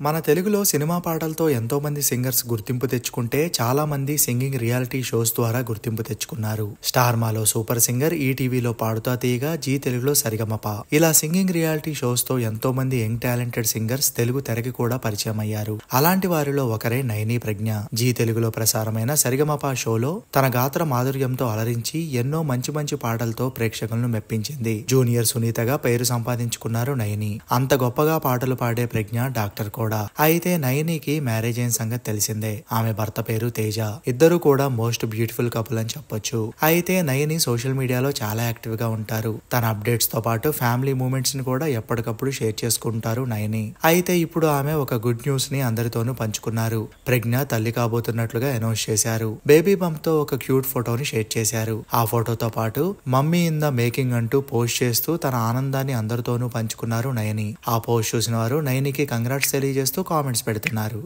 మన తెలుగులో సినిమా పాటలతో ఎంతో మంది సింగర్స్ గుర్తింపు తెచ్చుకుంటే చాలా మంది సింగింగ్ రియాలిటీ షోస్ ద్వారా గుర్తింపు తెచ్చుకున్నారు. స్టార్ మాలో సూపర్ సింగర్, ఈటీవీలో పాడుతా తీయగా, జీ తెలుగులో సరిగమప ఇలా సింగింగ్ రియాలిటీ షోస్ తో ఎంతో మంది యంగ్ టాలెంటెడ్ సింగర్స్ తెలుగు తెరకి కూడా పరిచయం అయ్యారు. అలాంటి వారిలో ఒకరే నైని ప్రజ్ఞ. జీ తెలుగులో ప్రసారమైన సరిగమప షోలో తన గాత్ర మాధుర్యంతో అలరించి ఎన్నో మంచి మంచి పాటలతో ప్రేక్షకులను మెప్పించింది. జూనియర్ సునీతగా పేరు సంపాదించుకున్నారు నైని. అంత గొప్పగా పాటలు పాడే ప్రజ్ఞ డాక్టర్ కూడా. అయితే నయనికి మ్యారేజ్ అయిన సంగతి తెలిసిందే. ఆమె భర్త పేరు తేజ. ఇద్దరు కూడా మోస్ట్ బ్యూటిఫుల్ కపుల్ అని చెప్పొచ్చు. అయితే నయని సోషల్ మీడియాలో చాలా యాక్టివ్ గా ఉంటారు. తన అప్డేట్స్ తో పాటు ఫ్యామిలీ మూమెంట్స్ ని కూడా ఎప్పటికప్పుడు షేర్ చేసుకుంటారు నయని. అయితే ఇప్పుడు ఆమె ఒక గుడ్ న్యూస్ ని అందరితోనూ పంచుకున్నారు. ప్రజ్ఞ తల్లి కాబోతున్నట్లుగా అనౌన్స్ చేశారు. బేబీ బంప్ తో ఒక క్యూట్ ఫోటోని షేర్ చేశారు. ఆ ఫోటోతో పాటు మమ్మీ ఇన్ ద మేకింగ్ అంటూ పోస్ట్ చేస్తూ తన ఆనందాన్ని అందరితోనూ పంచుకున్నారు నయని. ఆ పోస్ట్ చూసిన వారు నయనికి కంగ్రాట్స్ తెలియజేస్తూ కామెంట్స్ పెడుతున్నారు.